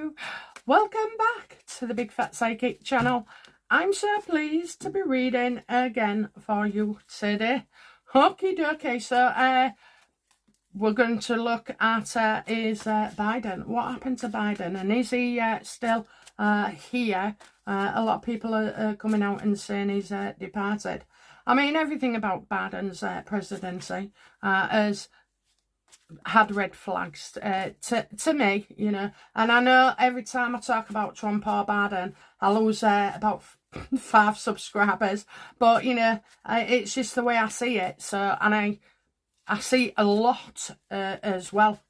Hello, welcome back to the Big Fat Psychic channel. I'm so pleased to be reading again for you today. Okie dokie, so we're going to look at is Biden. What happened to Biden, and is he still here? A lot of people are coming out and saying he's departed. I mean, everything about Biden's presidency has had red flags to me, you know. And I know every time I talk about Trump or Biden, I lose about 5 subscribers, but you know, it's just the way I see it. So, and I see a lot as well.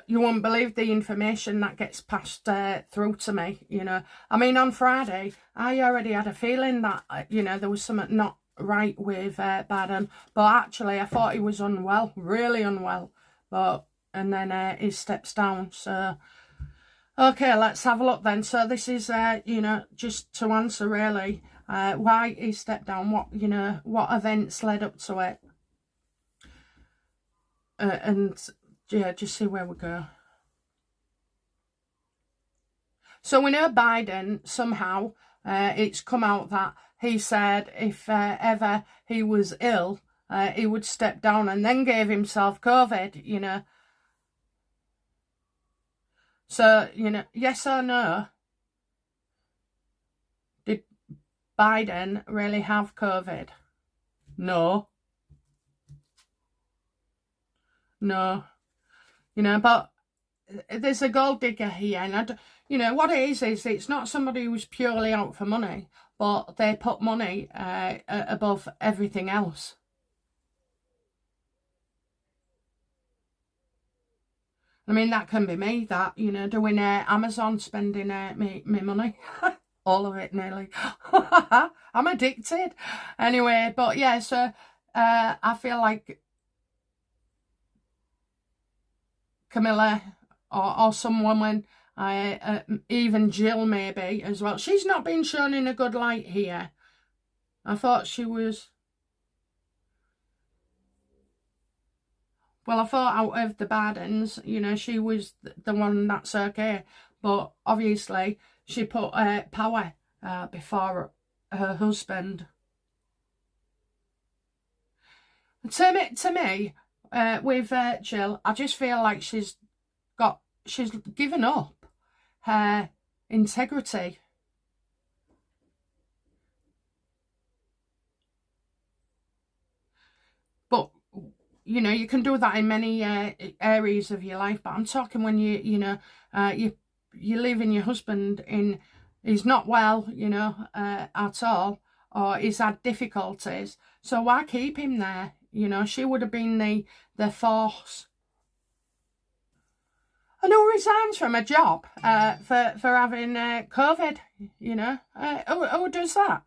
You won't believe the information that gets passed through to me, you know. I mean, on Friday, I already had a feeling that, you know, there was something not right with Biden, but actually I thought he was unwell, really unwell, and then he steps down. So okay, let's have a look then. So this is you know, just to answer really why he stepped down, what, you know, what events led up to it, and yeah, just see where we go. So we know Biden, somehow it's come out that he said if ever he was ill, he would step down, and then gave himself COVID, you know. So, you know, yes or no, did Biden really have COVID? No. No. You know, but there's a gold digger here, and you know what it is it's not somebody who's purely out for money, but they put money above everything else. I mean, that can be me, that, you know, doing Amazon, spending me money, all of it nearly. I'm addicted. Anyway, but yeah, so I feel like Camilla or some woman, even Jill maybe as well. She's not been shown in a good light here. I thought she was... Well, I thought out of the Bidens, you know, she was the one that's okay. But obviously, she put power before her husband. To me, with Jill, I just feel like she's given up her integrity. But you know, you can do that in many areas of your life, but I'm talking when you know, you leaving your husband he's not well, you know, at all, or he's had difficulties. So why keep him there? You know, she would have been the force. And who resigns from a job for having COVID, you know? Who does that?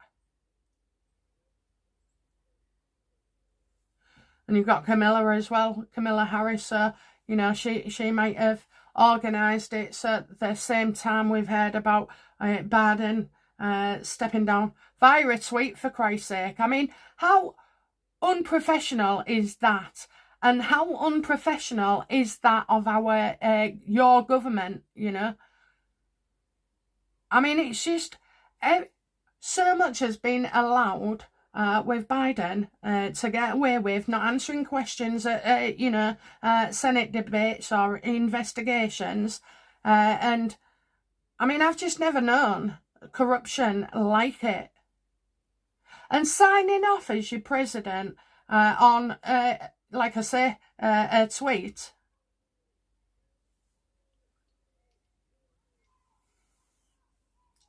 And you've got Camilla as well, Camilla Harris. So, you know, she might have organised it. So at the same time we've heard about Biden stepping down via a tweet, for Christ's sake. I mean, how unprofessional is that? And how unprofessional is that of your government, you know? I mean, it's just so much has been allowed with Biden to get away with not answering questions at, you know, Senate debates or investigations. And, I mean, I've just never known corruption like it. And signing off as your president on, like I say, a tweet.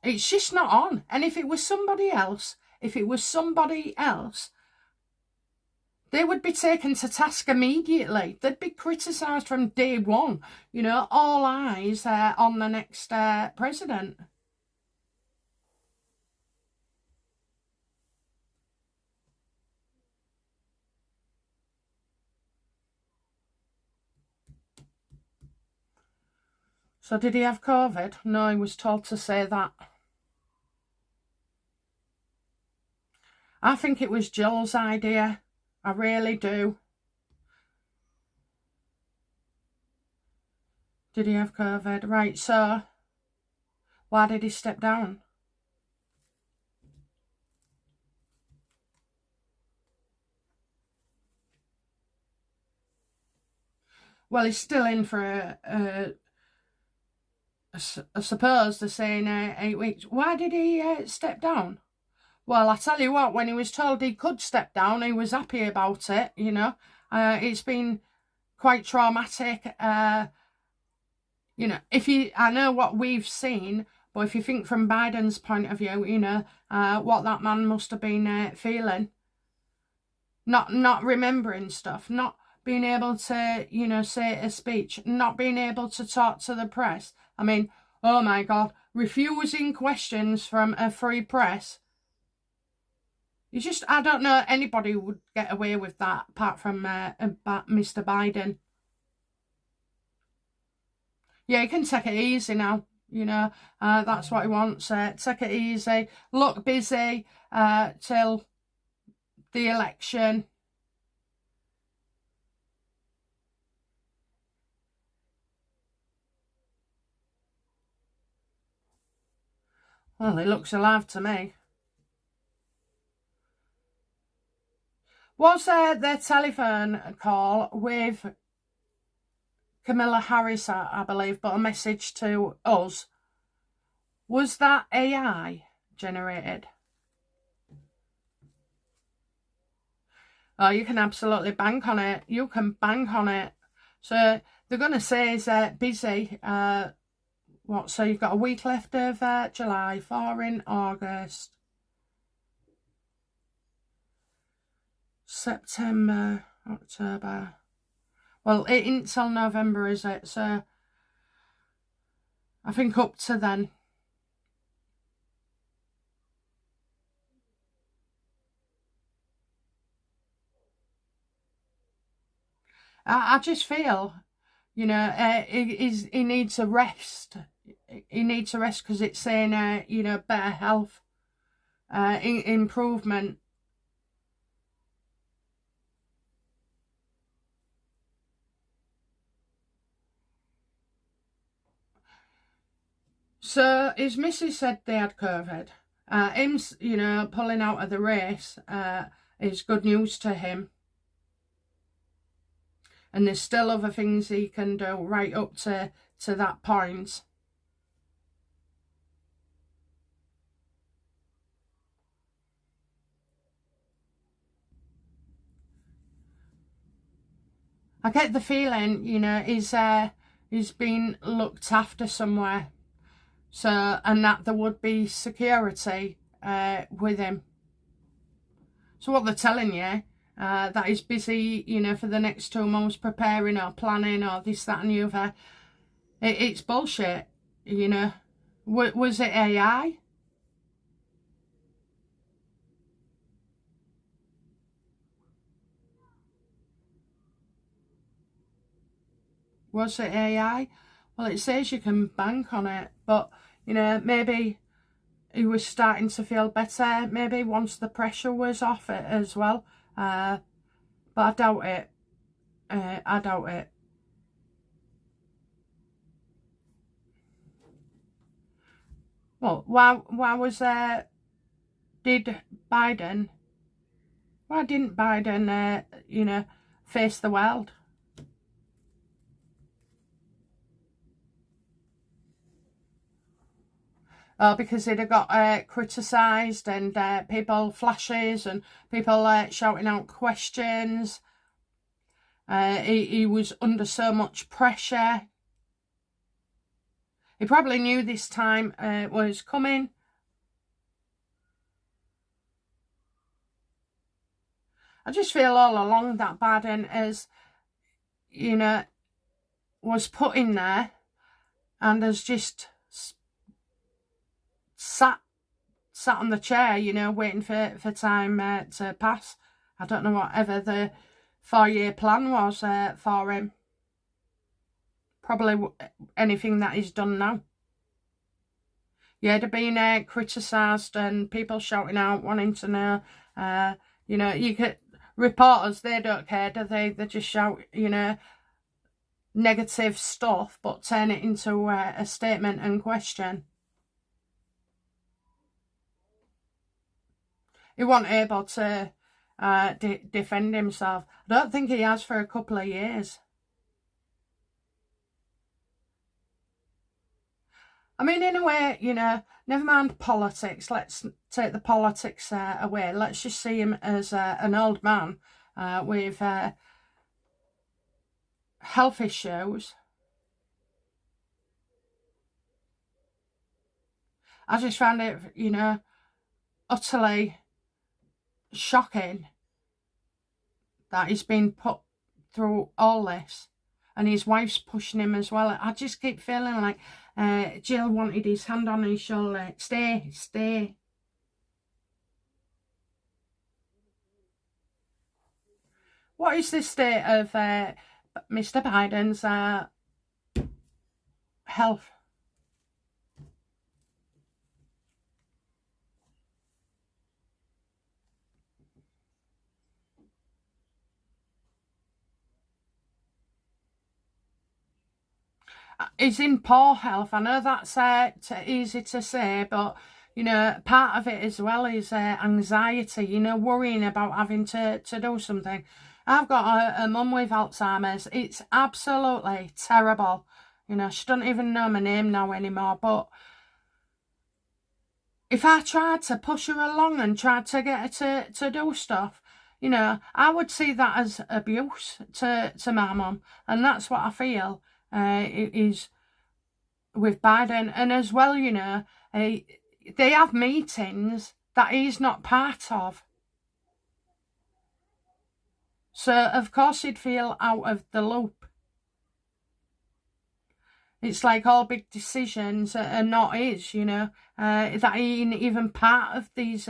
It's just not on. And if it was somebody else, they would be taken to task immediately. They'd be criticised from day one. You know, all eyes on the next president. So did he have COVID? No, he was told to say that. I think it was Jill's idea. I really do. Did he have COVID? Right, so why did he step down? Well, he's still in for I suppose they're saying 8 weeks. Why did he step down? Well, I tell you what, when he was told he could step down, he was happy about it, you know. It's been quite traumatic. You know, I know what we've seen, but if you think from Biden's point of view, you know, what that man must have been feeling. Not remembering stuff, not being able to, you know, say a speech, not being able to talk to the press. I mean, oh my God, refusing questions from a free press. I don't know anybody who would get away with that apart from Mr. Biden. Yeah, he can take it easy now, you know, that's what he wants. Take it easy, look busy till the election. Well, he looks alive to me. Was their telephone call with Kamala Harris, I believe, but a message to us? Was that AI generated? Oh, you can absolutely bank on it. You can bank on it. So they're going to say is busy. What? So you've got a week left of July, 4 in August. September, October. Well, it ain't till November, is it? So I think up to then. I just feel, you know, he needs a rest. He needs a rest because it's saying, you know, better health, improvement. So his missus said they had COVID. Him, you know, pulling out of the race is good news to him. And there's still other things he can do right up to that point. I get the feeling, you know, he's been looked after somewhere. So, and that there would be security with him. So what they're telling you, that he's busy, you know, for the next 2 months preparing or planning or this, that and the other. It's bullshit, you know. Was it AI? Was it AI? Well, it says you can bank on it, but, you know, maybe he was starting to feel better, maybe once the pressure was off it as well. But I doubt it. I doubt it. Well, why was did Biden, why didn't Biden, you know, face the world? Because he'd have got criticised and people flashes and people shouting out questions. He was under so much pressure. He probably knew this time was coming. I just feel all along that Biden is, you know, was put in there and has just sat on the chair, you know, waiting for time to pass. I don't know whatever the 4-year plan was for him. Probably anything that he's done now. Yeah, they've been criticised and people shouting out, wanting to know. You know, you get reporters, they don't care, do they? They just shout, you know, negative stuff, but turn it into a statement and question. He wasn't able to defend himself. I don't think he has for a couple of years. I mean, in a way, you know, never mind politics. Let's take the politics away. Let's just see him as an old man with health issues. I just found it, you know, utterly shocking that he's been put through all this, and his wife's pushing him as well. I just keep feeling like Jill wanted his hand on his shoulder. Stay, stay. What is the state of Mr. Biden's health? He's in poor health. I know that's easy to say, but you know, part of it as well is anxiety, you know, worrying about having to do something. I've got a mum with Alzheimer's. It's absolutely terrible. You know, she doesn't even know my name now anymore. But if I tried to push her along and tried to get her to do stuff, you know, I would see that as abuse to my mum. And that's what I feel it is with Biden. And as well, you know, they have meetings that he's not part of. So, of course, he'd feel out of the loop. It's like all big decisions are not his, you know, that he ain't even part of these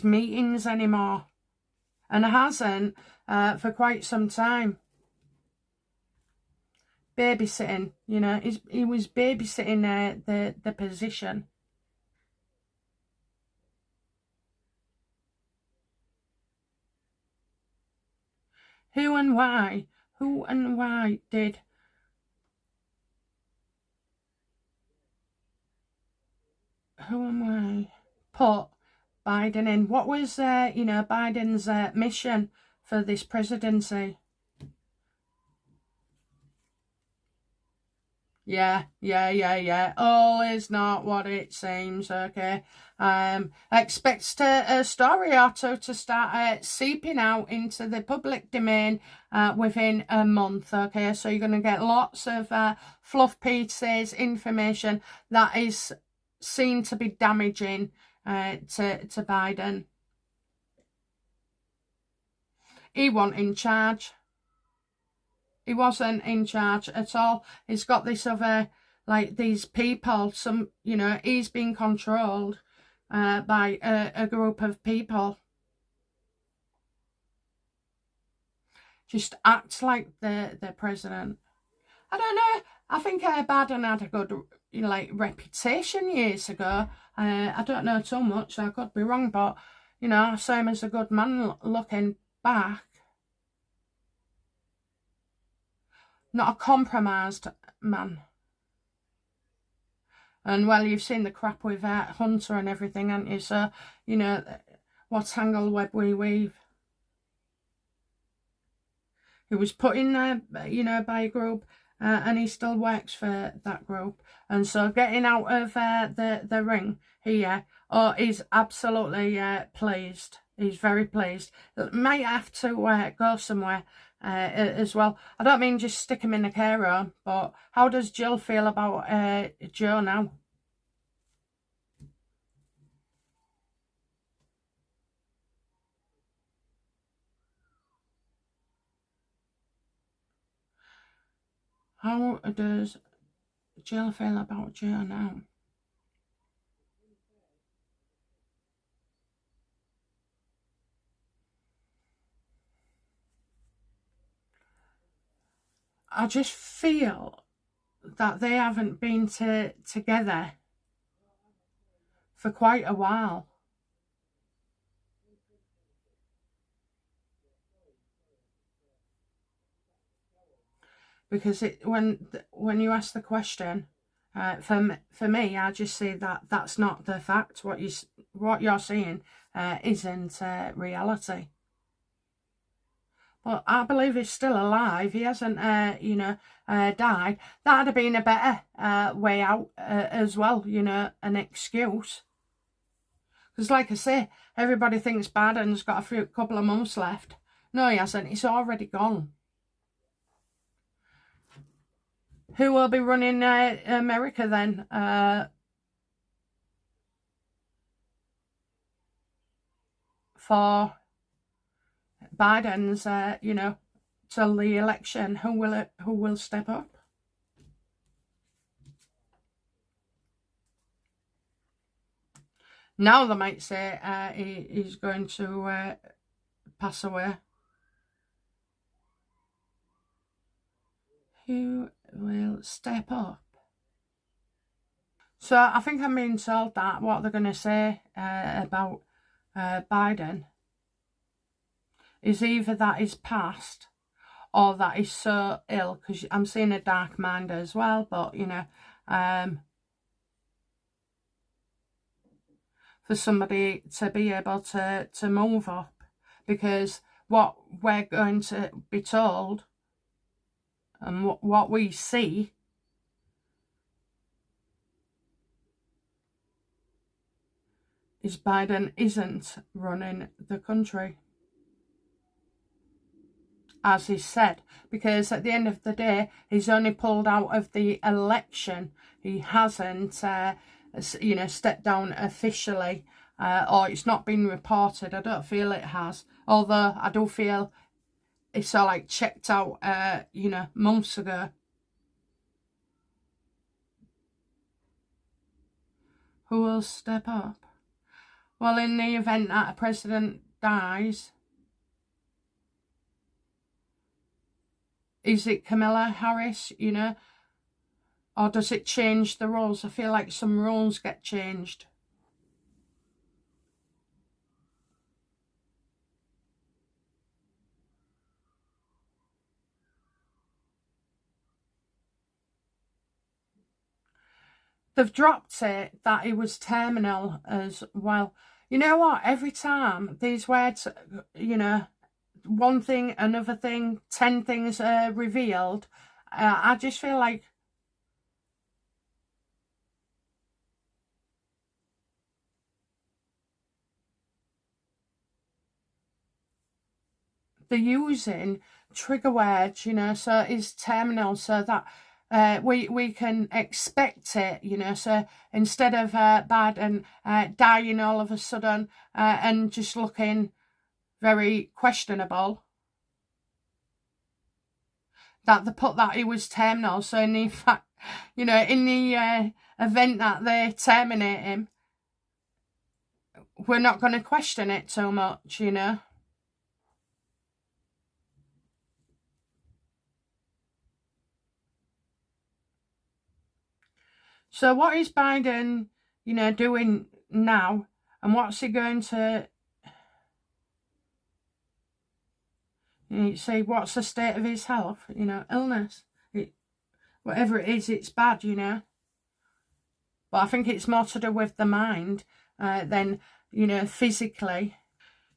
meetings anymore. And hasn't for quite some time. Babysitting, you know, he was babysitting the position. Who and why did put Biden in? What was, you know, Biden's mission for this presidency? Yeah. All is not what it seems, okay? Expect a story or two to start seeping out into the public domain within a month, okay? So you're going to get lots of fluff pieces, information that is seen to be damaging to Biden. He wasn't in charge. He wasn't in charge at all. He's got this other, like, these people, some, you know, he's being controlled by a group of people. Just acts like the president. I don't know. I think Biden had a good, you know, like, reputation years ago. I don't know too much, so I could be wrong, but, you know, I saw him as a good man looking back. Not a compromised man. And, well, you've seen the crap with Hunter and everything, haven't you? So, you know, what tangle web we weave. He was put in there, you know, by a group, and he still works for that group. And so getting out of the ring here, he's absolutely pleased. He's very pleased. Might have to go somewhere as well. I don't mean just stick him in a care home, but how does Jill feel about Joe now? How does Jill feel about Joe now? I just feel that they haven't been together for quite a while. because when you ask the question, for me, I just see that that's not the fact. What you're seeing isn't reality. But I believe he's still alive. He hasn't, died. That'd have been a better way out as well, an excuse. Because like I say, everybody thinks Biden's got a couple of months left. No, he hasn't. He's already gone. Who will be running America then? For Biden's, till the election, who will step up? Now they might say he's going to pass away. Who will step up? So I think I'm being told that what they're going to say about Biden is either that he's passed or that he's so ill, because I'm seeing a dark mind as well, but for somebody to be able to move up, because what we're going to be told and what we see is Biden isn't running the country, as he said, because at the end of the day, he's only pulled out of the election. He hasn't, stepped down officially, or it's not been reported. I don't feel it has, although I do feel it's all like checked out, months ago. Who will step up? Well, in the event that a president dies, is it Kamala Harris, or does it change the rules? I feel like some rules get changed. They've dropped it that he was terminal as well. You know what? Every time these words, one thing, another thing, 10 things are revealed, I just feel like they're using trigger words, so it's terminal, so that we can expect it, so instead of Biden dying all of a sudden and just looking very questionable, that they put that he was terminal, so in the fact, in the event that they terminate him, we're not going to question it so much, So what is Biden, doing now, and what's he going to, say, what's the state of his health, illness, whatever it is, it's bad, But I think it's more to do with the mind than, physically.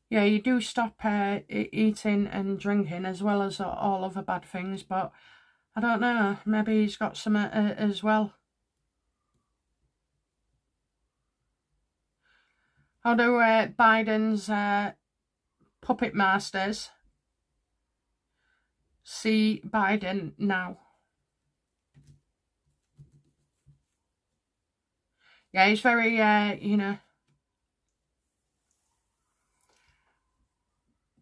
Yeah, you do stop eating and drinking as well as all other bad things, but I don't know, maybe he's got some as well. How do Biden's puppet masters see Biden now? Yeah, he's very,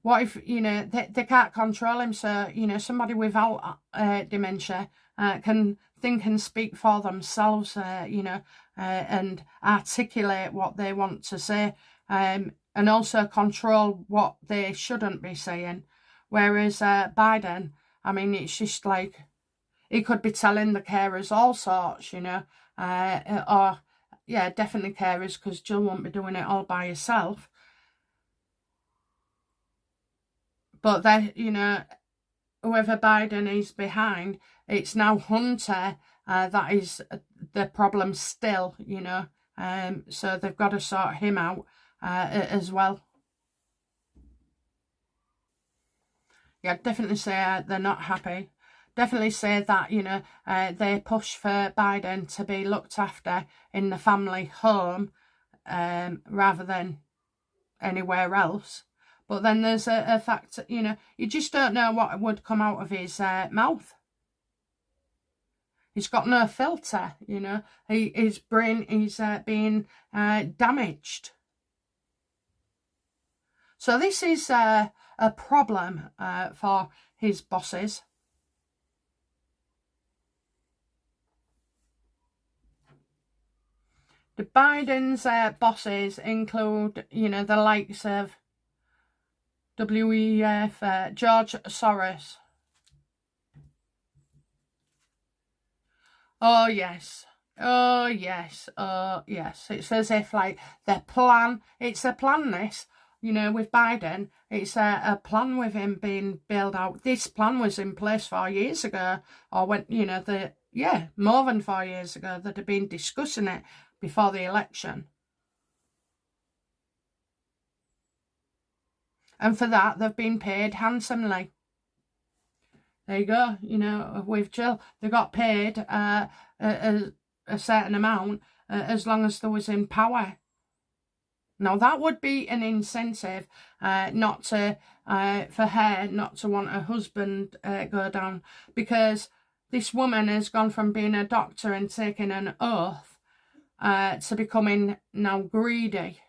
what if, they can't control him, so, somebody without dementia can think and speak for themselves, and articulate what they want to say, and also control what they shouldn't be saying. Whereas Biden, I mean, it's just like, he could be telling the carers all sorts, or, yeah, definitely carers, because Jill won't be doing it all by herself. But then, whoever Biden is behind it's now Hunter that is the problem still, you know. So they've got to sort him out as well. Yeah, definitely say they're not happy. Definitely say that, you know, they push for Biden to be looked after in the family home rather than anywhere else. But then there's a fact, you know, you just don't know what would come out of his mouth. He's got no filter, you know. His brain is being damaged. So this is a problem for his bosses. The Biden's bosses include, you know, the likes of WEF, George Soros. Oh, yes. Oh, yes. Oh, yes. It's as if, like, the plan, it's a plan, this, you know, with Biden. It's a plan with him being bailed out. This plan was in place 4 years ago, or when, you know, more than 4 years ago, that had been discussing it before the election. And for that, they've been paid handsomely. There you go, you know, with Jill, they got paid a certain amount as long as they was in power. Now, that would be an incentive not to, for her not to want her husband go down, because this woman has gone from being a doctor and taking an oath to becoming now greedy,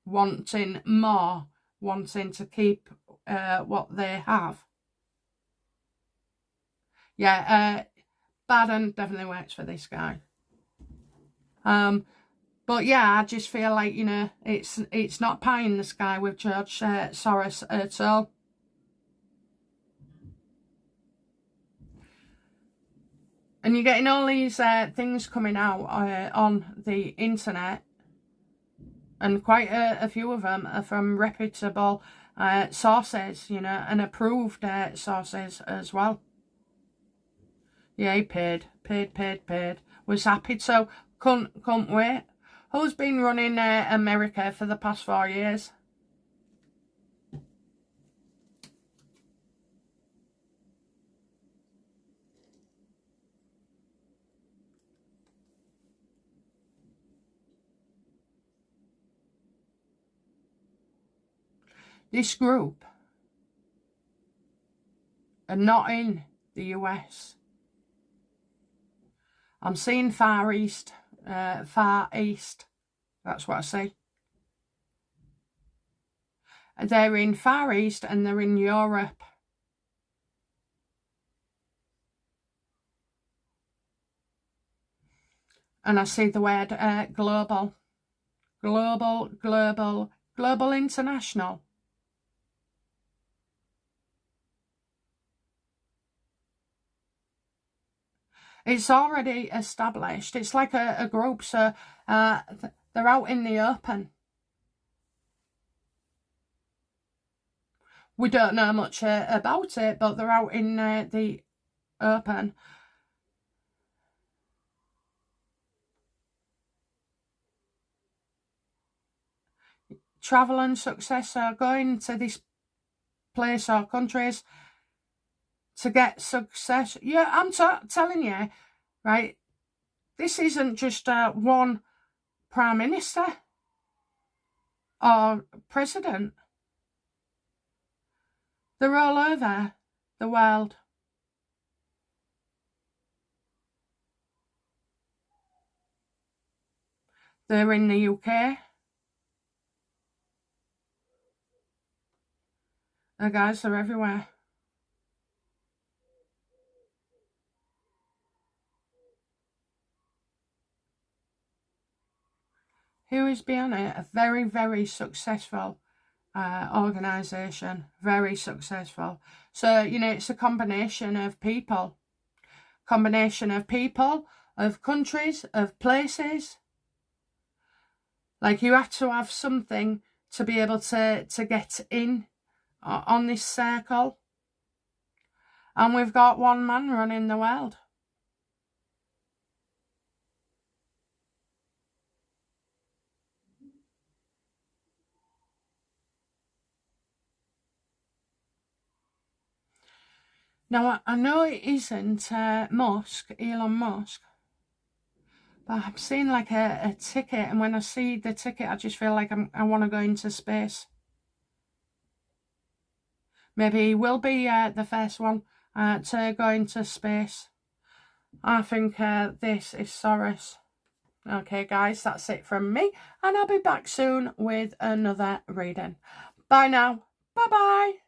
wanting more, wanting to keep what they have. Yeah, Biden definitely works for this guy. But yeah, I just feel like, you know, it's not pie in the sky with George Soros at all. And you're getting all these things coming out on the internet, and quite a few of them are from reputable sources, you know, and approved sources as well. Yeah, he paid. Was happy, so couldn't wait. Who's been running America for the past 4 years? This group are not in the US. I'm seeing Far East. That's what I see. They're in Far East and they're in Europe. And I see the word global. Global international. It's already established. It's like a group, so they're out in the open. We don't know much about it, but they're out in the open. Travel and success are going to this place or countries to get success. Yeah, I'm telling you, right, this isn't just one prime minister or president. They're all over the world. They're in the UK. Guys, they're everywhere. Who is behind it? A very, very successful organisation. Very successful. So, you know, it's a combination of people. Of countries, of places. Like, you have to have something to be able to get in on this circle. And we've got one man running the world. Now, I know it isn't Elon Musk, but I'm seeing like a ticket, and when I see the ticket, I just feel like I want to go into space. Maybe he will be the first one to go into space. I think this is Soros. Okay, guys, that's it from me, and I'll be back soon with another reading. Bye now. Bye-bye.